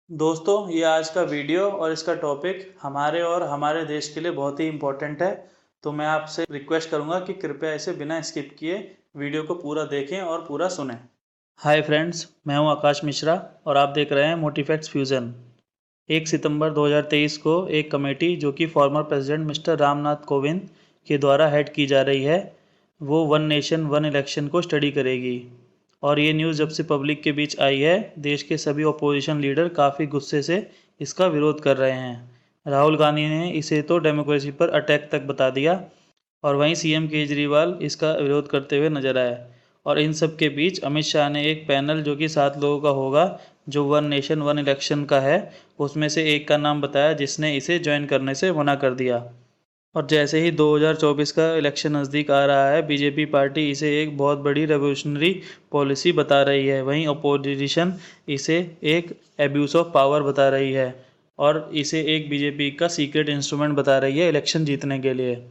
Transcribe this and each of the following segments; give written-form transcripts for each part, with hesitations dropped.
दोस्तों, ये आज का वीडियो और इसका टॉपिक हमारे और हमारे देश के लिए बहुत ही इम्पोर्टेंट है। तो मैं आपसे रिक्वेस्ट करूँगा कि कृपया इसे बिना स्किप किए वीडियो को पूरा देखें और पूरा सुनें। हाय फ्रेंड्स, मैं हूँ आकाश मिश्रा और आप देख रहे हैं मोटिफैक्ट्स फ्यूज़न। 1 सितंबर 2023 को एक कमेटी जो कि former president mister Ramnath Kovind के द्वारा हेड की जा रही है, वो वन नेशन वन इलेक्शन को स्टडी करेगी। और ये न्यूज़ जब से पब्लिक के बीच आई है, देश के सभी अपोजिशन लीडर काफ़ी गुस्से से इसका विरोध कर रहे हैं। राहुल गांधी ने इसे तो डेमोक्रेसी पर अटैक तक बता दिया और वहीं सीएम केजरीवाल इसका विरोध करते हुए नजर आए। और इन सब के बीच अमित शाह ने एक पैनल जो कि 7 लोगों का होगा, जो वन नेशन वन इलेक्शन का है, उसमें से एक का नाम बताया जिसने इसे ज्वाइन करने से मना कर दिया। और जैसे ही 2024 का इलेक्शन नज़दीक आ रहा है, बीजेपी पार्टी इसे एक बहुत बड़ी रेवोल्यूशनरी पॉलिसी बता रही है, वहीं अपोजिशन इसे एक एब्यूज़ ऑफ पावर बता रही है और इसे एक बीजेपी का सीक्रेट इंस्ट्रूमेंट बता रही है इलेक्शन जीतने के लिए।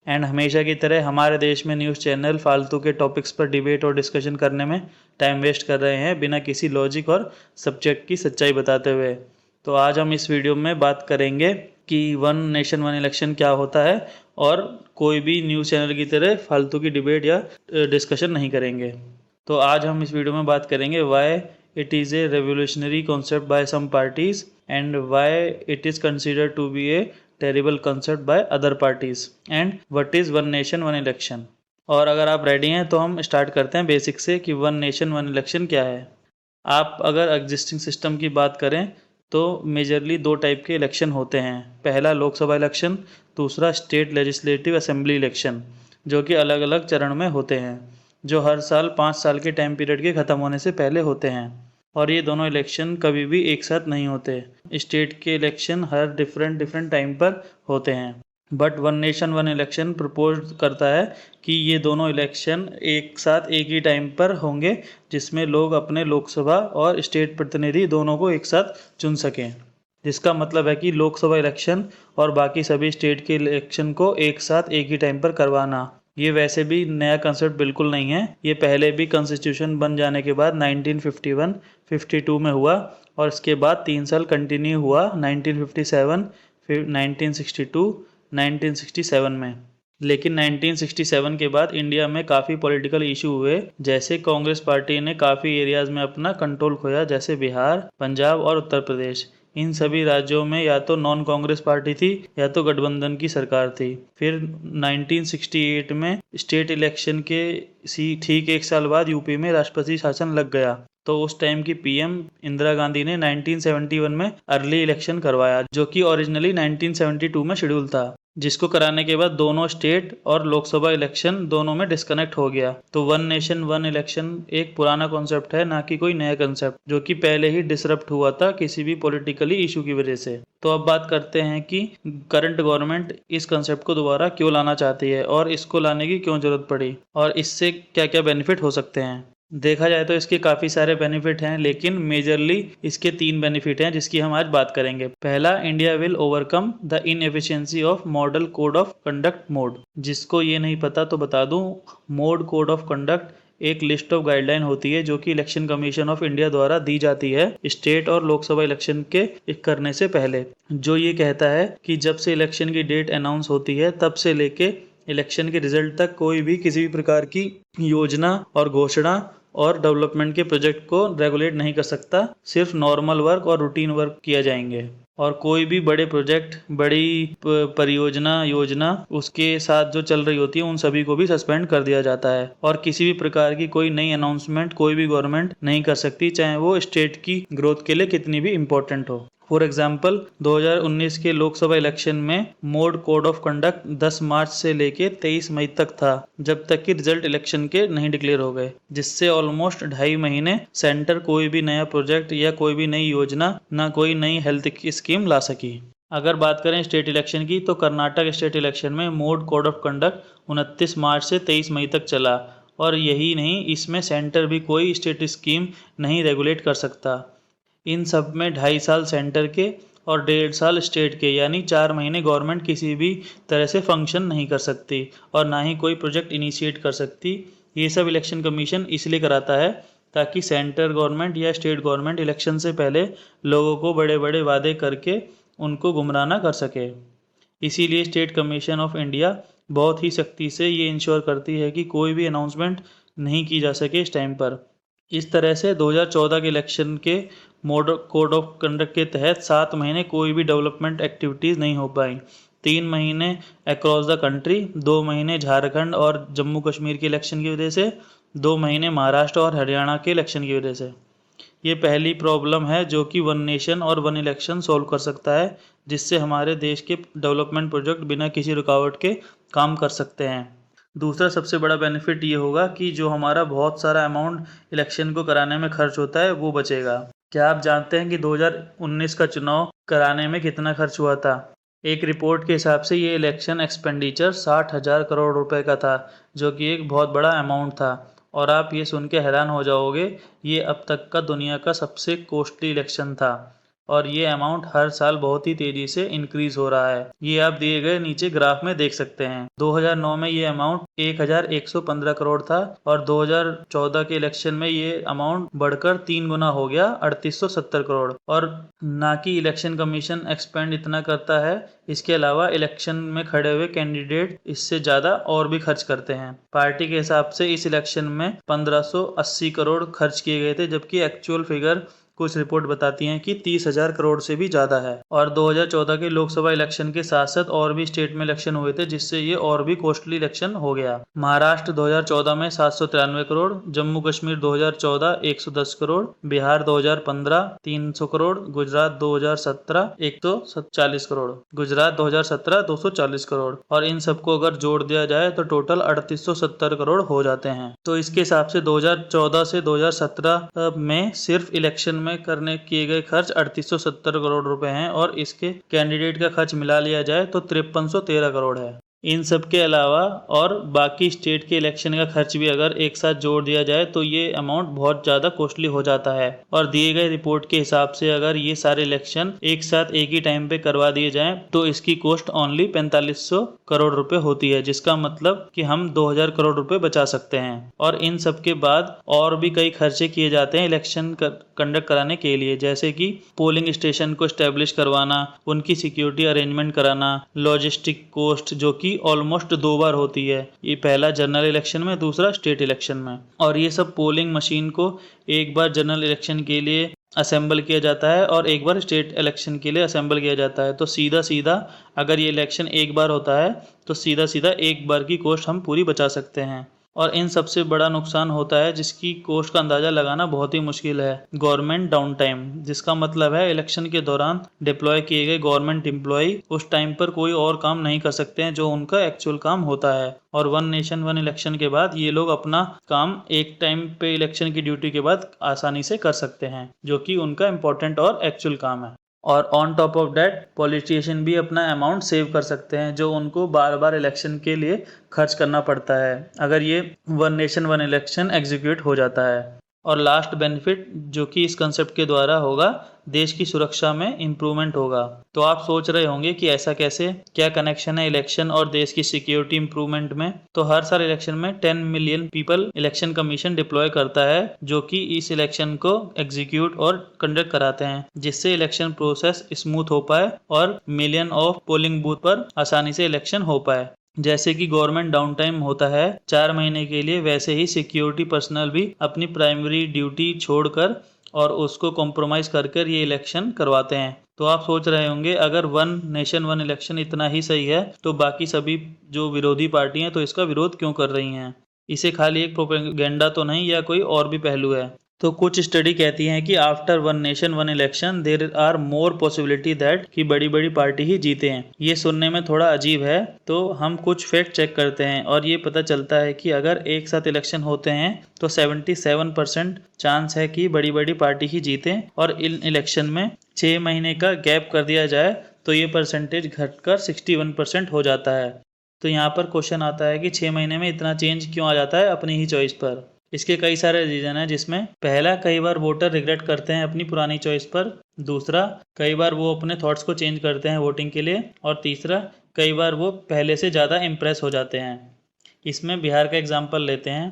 एंड हमेशा की तरह हमारे देश में न्यूज़ चैनल फालतू के टॉपिक्स पर डिबेट और डिस्कशन करने में टाइम वेस्ट कर रहे हैं, बिना किसी लॉजिक और सब्जेक्ट की सच्चाई बताते हुए। तो आज हम इस वीडियो में बात करेंगे कि वन नेशन वन इलेक्शन क्या होता है और कोई भी न्यूज़ चैनल की तरह फालतू की डिबेट या डिस्कशन नहीं करेंगे। तो आज हम इस वीडियो में बात करेंगे why it is a revolutionary concept by some parties and why it is considered to be a terrible concept by other parties and what is one nation one election. और अगर आप रेडी हैं तो हम start करते हैं basic से कि वन नेशन वन इलेक्शन क्या है। आप अगर एग्जिस्टिंग सिस्टम की बात करें तो मेजरली 2 टाइप के इलेक्शन होते हैं। पहला लोकसभा इलेक्शन, दूसरा स्टेट लेजिस्लेटिव असेंबली इलेक्शन, जो कि अलग अलग चरण में होते हैं, जो हर साल 5 साल के टाइम पीरियड के ख़त्म होने से पहले होते हैं। और ये दोनों इलेक्शन कभी भी एक साथ नहीं होते। स्टेट के इलेक्शन हर डिफरेंट टाइम पर होते हैं, but one nation one election propose करता है कि ये दोनों इलेक्शन एक साथ एक ही टाइम पर होंगे, जिसमें लोग अपने लोकसभा और स्टेट प्रतिनिधि दोनों को एक साथ चुन सकें। जिसका मतलब है कि लोकसभा इलेक्शन और बाकी सभी स्टेट के इलेक्शन को एक साथ एक ही टाइम पर करवाना। ये वैसे भी नया कंसेप्ट बिल्कुल नहीं है, ये पहले भी कॉन्स्टिट्यूशन बन जाने के बाद 1951, 52 में हुआ और इसके बाद 3 साल कंटिन्यू हुआ 1957, फिर 1962, 1967 में। लेकिन 1967 के बाद इंडिया में काफ़ी पॉलिटिकल इशू हुए, जैसे कांग्रेस पार्टी ने काफ़ी एरियाज़ में अपना कंट्रोल खोया, जैसे बिहार, पंजाब और उत्तर प्रदेश। इन सभी राज्यों में या तो नॉन कांग्रेस पार्टी थी या तो गठबंधन की सरकार थी। फिर 1968 में स्टेट इलेक्शन के ठीक 1 साल बाद यूपी में राष्ट्रपति शासन लग गया, तो उस टाइम की पीएम इंदिरा गांधी ने 1971 में अर्ली इलेक्शन करवाया, जो कि ओरिजिनली 1972 में शेड्यूल था, जिसको कराने के बाद दोनों स्टेट और लोकसभा इलेक्शन दोनों में डिस्कनेक्ट हो गया। तो वन नेशन वन इलेक्शन एक पुराना कॉन्सेप्ट है, ना कि कोई नया कॉन्सेप्ट, जो कि पहले ही डिसरप्ट हुआ था किसी भी पॉलिटिकली इशू की वजह से। तो अब बात करते हैं कि करंट गवर्नमेंट इस कॉन्सेप्ट को दोबारा क्यों लाना चाहती है और इसको लाने की क्यों जरूरत पड़ी और इससे क्या क्या बेनिफिट हो सकते हैं। देखा जाए तो इसके काफ़ी सारे बेनिफिट हैं, लेकिन मेजरली इसके 3 बेनिफिट हैं जिसकी हम आज बात करेंगे। पहला, India will overcome the inefficiency of model code of conduct mode. जिसको ये नहीं पता तो बता दूं, मोड कोड ऑफ कंडक्ट एक लिस्ट ऑफ गाइडलाइन होती है जो कि इलेक्शन कमीशन ऑफ इंडिया द्वारा दी जाती है स्टेट और लोकसभा इलेक्शन के करने से पहले, जो ये कहता है कि जब से इलेक्शन की डेट अनाउंस होती है तब से लेके इलेक्शन के रिजल्ट तक कोई भी किसी भी प्रकार की योजना और घोषणा और डेवलपमेंट के प्रोजेक्ट को रेगुलेट नहीं कर सकता। सिर्फ नॉर्मल वर्क और रूटीन वर्क किया जाएंगे और कोई भी बड़े प्रोजेक्ट, बड़ी परियोजना, योजना उसके साथ जो चल रही होती है उन सभी को भी सस्पेंड कर दिया जाता है और किसी भी प्रकार की कोई नई अनाउंसमेंट कोई भी गवर्नमेंट नहीं कर सकती, चाहे वो स्टेट की ग्रोथ के लिए कितनी भी इम्पोर्टेंट हो। फॉर एग्जाम्पल 2019 के लोकसभा इलेक्शन में मोड कोड ऑफ कंडक्ट 10 मार्च से लेके 23 मई तक था, जब तक कि रिजल्ट इलेक्शन के नहीं डिक्लेयर हो गए, जिससे ऑलमोस्ट 2.5 महीने सेंटर कोई भी नया प्रोजेक्ट या कोई भी नई योजना, ना कोई नई हेल्थ की स्कीम ला सकी। अगर बात करें स्टेट इलेक्शन की, तो कर्नाटक स्टेट इलेक्शन में मोड कोड ऑफ कंडक्ट 29 मार्च से 23 मई तक चला और यही नहीं, इसमें सेंटर भी कोई स्टेट स्कीम नहीं रेगुलेट कर सकता। इन सब में 2.5 साल सेंटर के और 1.5 साल स्टेट के, यानी 4 महीने गवर्नमेंट किसी भी तरह से फंक्शन नहीं कर सकती और ना ही कोई प्रोजेक्ट इनिशिएट कर सकती। ये सब इलेक्शन कमीशन इसलिए कराता है ताकि सेंट्रल गवर्नमेंट या स्टेट गवर्नमेंट इलेक्शन से पहले लोगों को बड़े बड़े वादे करके उनको गुमराह ना कर सके। इसीलिए स्टेट कमीशन ऑफ इंडिया बहुत ही सख्ती से ये इंश्योर करती है कि कोई भी अनाउंसमेंट नहीं की जा सके इस टाइम पर। इस तरह से 2014 के इलेक्शन के कोड ऑफ कंडक्ट के तहत 7 महीने कोई भी डेवलपमेंट एक्टिविटीज़ नहीं हो पाई। 3 महीने अक्रॉस द कंट्री, 2 महीने झारखंड और जम्मू कश्मीर के इलेक्शन की वजह से, 2 महीने महाराष्ट्र और हरियाणा के इलेक्शन की वजह से। ये पहली प्रॉब्लम है जो कि वन नेशन और वन इलेक्शन सॉल्व कर सकता है, जिससे हमारे देश के डेवलपमेंट प्रोजेक्ट बिना किसी रुकावट के काम कर सकते हैं। दूसरा सबसे बड़ा बेनिफिट ये होगा कि जो हमारा बहुत सारा अमाउंट इलेक्शन को कराने में खर्च होता है वो बचेगा। क्या आप जानते हैं कि 2019 का चुनाव कराने में कितना खर्च हुआ था? एक रिपोर्ट के हिसाब से ये इलेक्शन एक्सपेंडिचर 60,000 करोड़ रुपए का था, जो कि एक बहुत बड़ा अमाउंट था। और आप ये सुन के हैरान हो जाओगे, ये अब तक का दुनिया का सबसे कॉस्टली इलेक्शन था और ये अमाउंट हर साल बहुत ही तेज़ी से इंक्रीज हो रहा है। ये आप दिए गए नीचे ग्राफ में देख सकते हैं। 2009 में ये अमाउंट 1115 करोड़ था और 2014 के इलेक्शन में ये अमाउंट बढ़कर 3 गुना हो गया 3870 करोड़। और ना कि इलेक्शन कमीशन एक्सपेंड इतना करता है, इसके अलावा इलेक्शन में खड़े हुए कैंडिडेट इससे ज़्यादा और भी खर्च करते हैं। पार्टी के हिसाब से इस इलेक्शन में 1580 करोड़ खर्च किए गए थे, जबकि एक्चुअल फिगर कुछ रिपोर्ट बताती हैं कि 30,000 करोड़ से भी ज़्यादा है। और 2014 के लोकसभा इलेक्शन के साथ साथ और भी स्टेट में इलेक्शन हुए थे, जिससे ये और भी कॉस्टली इलेक्शन हो गया। महाराष्ट्र 2014 में 793 करोड़, जम्मू कश्मीर 2014 110 करोड़, बिहार 2015 300 करोड़, गुजरात 2017 140 करोड़, गुजरात 2017 240 करोड़। और इन सबको अगर जोड़ दिया जाए तो टोटल 3870 करोड़ हो जाते हैं। तो इसके हिसाब से 2014 से 2017 में सिर्फ इलेक्शन में करने किए गए खर्च 3870 करोड़ रुपए हैं और इसके कैंडिडेट का खर्च मिला लिया जाए तो 5313 करोड़ है। इन सब के अलावा और बाकी स्टेट के इलेक्शन का खर्च भी अगर एक साथ जोड़ दिया जाए तो ये अमाउंट बहुत ज़्यादा कॉस्टली हो जाता है। और दिए गए रिपोर्ट के हिसाब से अगर ये सारे इलेक्शन एक साथ एक ही टाइम पे करवा दिए जाएं तो इसकी कॉस्ट ओनली 4500 करोड़ रुपए होती है, जिसका मतलब कि हम 2000 करोड़ रुपए बचा सकते हैं। और इन सब के बाद और भी कई खर्चे किए जाते हैं इलेक्शन कंडक्ट कराने के लिए, जैसे कि पोलिंग स्टेशन को स्टैब्लिश करवाना, उनकी सिक्योरिटी अरेंजमेंट कराना, लॉजिस्टिक कॉस्ट जो कि ऑलमोस्ट 2 बार होती है, ये पहला जनरल इलेक्शन में, दूसरा स्टेट इलेक्शन में। और ये सब पोलिंग मशीन को एक बार जनरल इलेक्शन के लिए असेंबल किया जाता है और एक बार स्टेट इलेक्शन के लिए असेंबल किया जाता है। तो सीधा सीधा अगर ये इलेक्शन एक बार होता है तो सीधा सीधा एक बार की कॉस्ट हम पूरी बचा सकते हैं। और इन सबसे बड़ा नुकसान होता है जिसकी कॉस्ट का अंदाज़ा लगाना बहुत ही मुश्किल है, गवर्नमेंट डाउन टाइम, जिसका मतलब है इलेक्शन के दौरान डिप्लॉय किए गए गवर्नमेंट एम्प्लॉय उस टाइम पर कोई और काम नहीं कर सकते हैं जो उनका एक्चुअल काम होता है। और वन नेशन वन इलेक्शन के बाद ये लोग अपना काम एक टाइम पे इलेक्शन की ड्यूटी के बाद आसानी से कर सकते हैं, जो कि उनका इम्पोर्टेंट और एक्चुअल काम है। और on top of that politician भी अपना अमाउंट सेव कर सकते हैं, जो उनको बार बार इलेक्शन के लिए खर्च करना पड़ता है अगर ये one nation one election execute हो जाता है। और लास्ट बेनिफिट जो कि इस कंसेप्ट के द्वारा होगा, देश की सुरक्षा में इम्प्रूवमेंट होगा। तो आप सोच रहे होंगे कि ऐसा कैसे, क्या कनेक्शन है इलेक्शन और देश की सिक्योरिटी इम्प्रूवमेंट में? तो हर साल इलेक्शन में 10 million people election commission deploy करता है, जो कि इस इलेक्शन को एग्जीक्यूट और कंडक्ट कराते हैं, जिससे इलेक्शन प्रोसेस स्मूथ हो पाए और मिलियन ऑफ पोलिंग बूथ पर आसानी से इलेक्शन हो पाए। जैसे कि गवर्नमेंट डाउन टाइम होता है 4 महीने के लिए, वैसे ही सिक्योरिटी पर्सनल भी अपनी प्राइमरी ड्यूटी छोड़कर और उसको कॉम्प्रोमाइज़ कर ये इलेक्शन करवाते हैं। तो आप सोच रहे होंगे अगर वन नेशन वन इलेक्शन इतना ही सही है तो बाकी सभी जो विरोधी पार्टी हैं तो इसका विरोध क्यों कर रही हैं? इसे खाली एक प्रोपेगेंडा तो नहीं या कोई और भी पहलू है? तो कुछ स्टडी कहती हैं कि after one nation one election there are more possibility that कि बड़ी बड़ी पार्टी ही जीते हैं। ये सुनने में थोड़ा अजीब है, तो हम कुछ फैक्ट चेक करते हैं और ये पता चलता है कि अगर एक साथ इलेक्शन होते हैं तो 77% चांस है कि बड़ी बड़ी पार्टी ही जीतें। और इन इलेक्शन में 6 महीने का गैप कर दिया जाए तो ये परसेंटेज घटकर 61% हो जाता है। तो यहाँ पर क्वेश्चन आता है कि 6 महीने में इतना चेंज क्यों आ जाता है अपनी ही चॉइस पर? इसके कई सारे रीज़न हैं, जिसमें पहला, कई बार वोटर रिग्रेट करते हैं अपनी पुरानी चॉइस पर। दूसरा, कई बार वो अपने थॉट्स को चेंज करते हैं वोटिंग के लिए। और तीसरा, कई बार वो पहले से ज़्यादा इम्प्रेस हो जाते हैं। इसमें बिहार का एग्जांपल लेते हैं।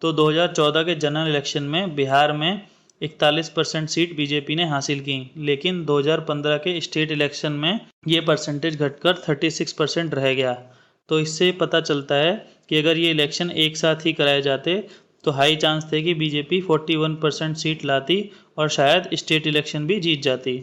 तो 2014 के जनरल इलेक्शन में बिहार में 41% सीट बीजेपी ने हासिल की, लेकिन 2015 के स्टेट इलेक्शन में ये परसेंटेज घटकर 36% रह गया। तो इससे पता चलता है कि अगर ये इलेक्शन एक साथ ही कराए जाते तो हाई चांस थे कि बीजेपी 41% सीट लाती और शायद स्टेट इलेक्शन भी जीत जाती।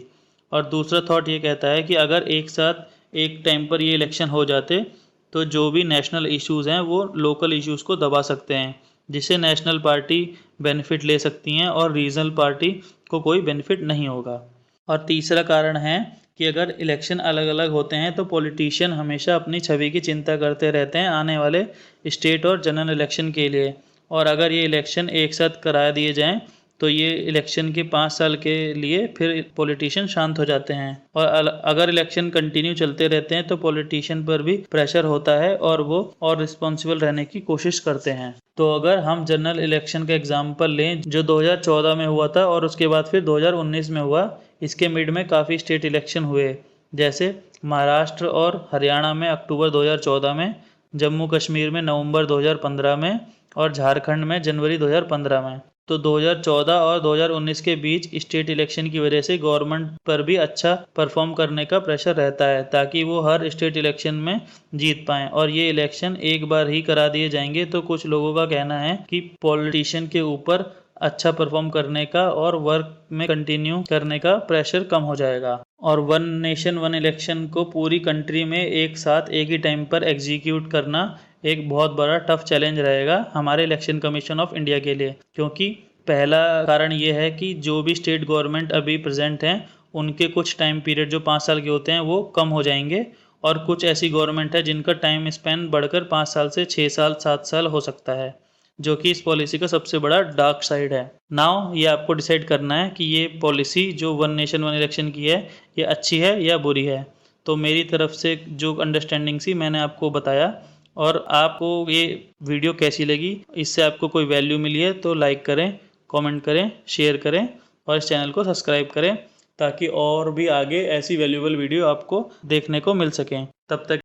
और दूसरा थॉट ये कहता है कि अगर एक साथ एक टाइम पर ये इलेक्शन हो जाते तो जो भी नेशनल इश्यूज़ हैं वो लोकल इश्यूज़ को दबा सकते हैं, जिससे नेशनल पार्टी बेनिफिट ले सकती हैं और रीजनल पार्टी को कोई बेनिफिट नहीं होगा। और तीसरा कारण है कि अगर इलेक्शन अलग अलग होते हैं तो पॉलिटिशियन हमेशा अपनी छवि की चिंता करते रहते हैं आने वाले स्टेट और जनरल इलेक्शन के लिए। और अगर ये इलेक्शन एक साथ करा दिए जाएं तो ये इलेक्शन के 5 साल के लिए फिर पॉलिटिशियन शांत हो जाते हैं। और अगर इलेक्शन कंटिन्यू चलते रहते हैं तो पॉलिटिशियन पर भी प्रेशर होता है और वो और रिस्पॉन्सिबल रहने की कोशिश करते हैं। तो अगर हम जनरल इलेक्शन का एग्जाम्पल लें जो 2014 में हुआ था और उसके बाद फिर 2019 में हुआ, इसके मिड में काफ़ी स्टेट इलेक्शन हुए, जैसे महाराष्ट्र और हरियाणा में अक्टूबर 2014 में, जम्मू कश्मीर में नवंबर 2015 में और झारखंड में जनवरी 2015 में। तो 2014 और 2019 के बीच स्टेट इलेक्शन की वजह से गवर्नमेंट पर भी अच्छा परफॉर्म करने का प्रेशर रहता है ताकि वो हर स्टेट इलेक्शन में जीत पाएं। और ये इलेक्शन एक बार ही करा दिए जाएंगे तो कुछ लोगों का कहना है कि पॉलिटिशियन के ऊपर अच्छा परफॉर्म करने का और वर्क में कंटिन्यू करने का प्रेशर कम हो जाएगा। और वन नेशन वन इलेक्शन को पूरी कंट्री में एक साथ एक ही टाइम पर एग्जीक्यूट करना एक बहुत बड़ा टफ चैलेंज रहेगा हमारे इलेक्शन कमीशन ऑफ इंडिया के लिए, क्योंकि पहला कारण ये है कि जो भी स्टेट गवर्नमेंट अभी प्रेजेंट हैं उनके कुछ टाइम पीरियड जो 5 साल के होते हैं वो कम हो जाएंगे और कुछ ऐसी गवर्नमेंट है जिनका टाइम स्पैन बढ़कर 5 साल से 6 साल 7 साल हो सकता है, जो कि इस पॉलिसी का सबसे बड़ा डार्क साइड है। नाउ ये आपको डिसाइड करना है कि ये पॉलिसी जो वन नेशन वन इलेक्शन की है ये अच्छी है या बुरी है। तो मेरी तरफ से जो अंडरस्टैंडिंग सी मैंने आपको बताया। और आपको ये वीडियो कैसी लगी, इससे आपको कोई वैल्यू मिली है तो लाइक करें, कमेंट करें, शेयर करें और इस चैनल को सब्सक्राइब करें ताकि और भी आगे ऐसी वैल्यूएबल वीडियो आपको देखने को मिल सकें। तब तक